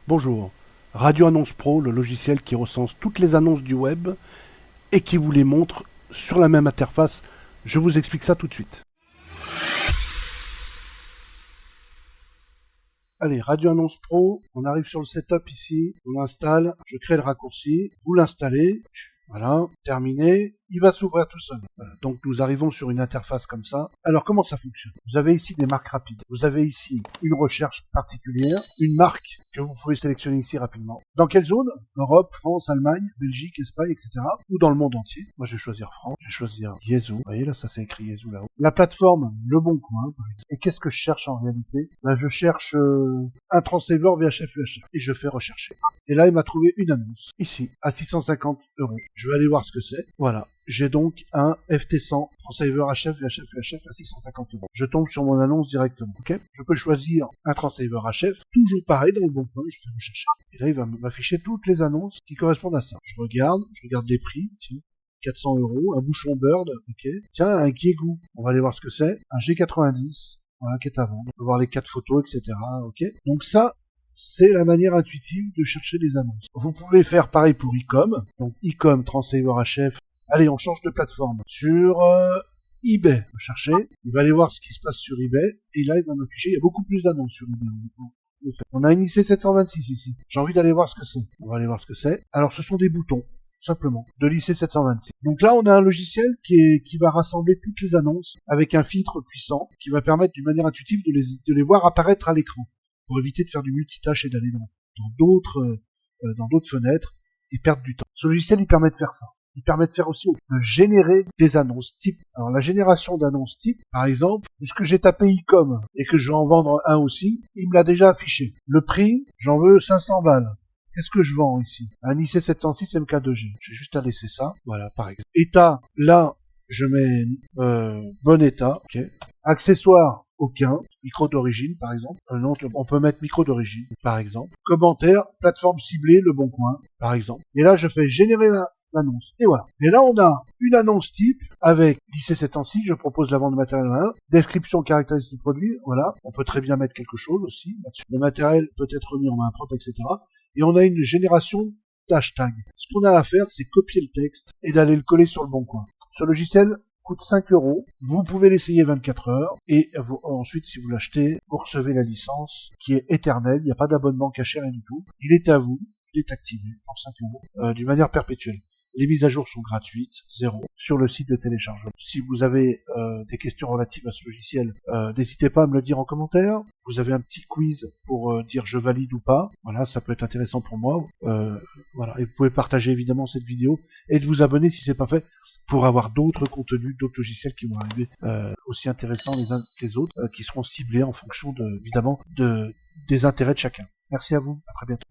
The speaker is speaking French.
Bonjour, Radio Annonce Pro, le logiciel qui recense toutes les annonces du web et qui vous les montre sur la même interface. Je vous explique ça tout de suite. Allez, Radio Annonce Pro, on arrive sur le setup ici, on l'installe, je crée le raccourci, vous l'installez, voilà, terminé, il va s'ouvrir tout seul. Voilà. Donc nous arrivons sur une interface comme ça. Alors comment ça fonctionne? Vous avez ici des marques rapides. Vous avez ici une recherche particulière, une marque que vous pouvez sélectionner ici rapidement. Dans quelle zone? Europe, France, Allemagne, Belgique, Espagne, etc. Ou dans le monde entier. Moi je vais choisir France, je vais choisir Yezu. Vous voyez là, ça c'est écrit Yezu là-haut. La plateforme, Le Bon Coin, par exemple. Et qu'est-ce que je cherche en réalité? Là je cherche un transceiver VHF UHF. Et je fais rechercher. Et là il m'a trouvé une annonce, ici, à 650 €. Je vais aller voir ce que c'est. Voilà. J'ai donc un FT100 transceiver HF VHF UHF à 650 €. Je tombe sur mon annonce directement. Ok. Je peux choisir un transceiver HF, toujours pareil dans Le Bon Coin, je fais rechercher. Et là il va m'afficher toutes les annonces qui correspondent à ça. Je regarde les prix, tiens, 400 €, un bouchon Bird, ok. Tiens, un Kiegu, on va aller voir ce que c'est, un G90, voilà, qui est à vendre. On peut voir les 4 photos, etc. Ok. Donc ça, c'est la manière intuitive de chercher des annonces. Vous pouvez faire pareil pour Ecom, donc Ecom transceiver HF. Allez, on change de plateforme. Sur eBay, on va chercher. Il va aller voir ce qui se passe sur eBay. Et là, il va m'afficher. Il y a beaucoup plus d'annonces sur eBay. On a une IC726 ici. J'ai envie d'aller voir ce que c'est. On va aller voir ce que c'est. Alors, ce sont des boutons, simplement, de l'IC726. Donc là, on a un logiciel qui va rassembler toutes les annonces avec un filtre puissant qui va permettre d'une manière intuitive de les voir apparaître à l'écran pour éviter de faire du multitâche et d'aller dans d'autres fenêtres et perdre du temps. Ce logiciel, il permet de faire ça. Il permet de faire aussi de générer des annonces type. Alors la génération d'annonces type, par exemple, puisque j'ai tapé Ecom et que je vais en vendre un aussi, il me l'a déjà affiché. Le prix, j'en veux 500 balles. Qu'est-ce que je vends ici? Un IC706 MK2G. J'ai juste à laisser ça. Voilà, par exemple. État, là, je mets bon état. Okay. Accessoires, aucun. Micro d'origine, par exemple. Non, on peut mettre micro d'origine, par exemple. Commentaire, plateforme ciblée, Le Bon Coin, par exemple. Et là, je fais générer l'annonce. Et voilà. Et là, on a une annonce type avec l'IC706, je propose la vente de matériel 1, description caractéristique du produit, voilà. On peut très bien mettre quelque chose aussi. Le matériel peut être remis en main propre, etc. Et on a une génération d'hashtags. Ce qu'on a à faire, c'est copier le texte et d'aller le coller sur Le Bon Coin. Ce logiciel coûte 5 €. Vous pouvez l'essayer 24 heures. Et ensuite, si vous l'achetez, vous recevez la licence qui est éternelle. Il n'y a pas d'abonnement caché, rien du tout. Il est à vous. Il est activé pour 5 € d'une manière perpétuelle. Les mises à jour sont gratuites, 0, sur le site de téléchargement. Si vous avez des questions relatives à ce logiciel, n'hésitez pas à me le dire en commentaire. Vous avez un petit quiz pour dire je valide ou pas. Voilà, ça peut être intéressant pour moi. Voilà, et vous pouvez partager évidemment cette vidéo et de vous abonner si c'est pas fait pour avoir d'autres contenus, d'autres logiciels qui vont arriver aussi intéressants les uns que les autres, qui seront ciblés en fonction évidemment des intérêts de chacun. Merci à vous, à très bientôt.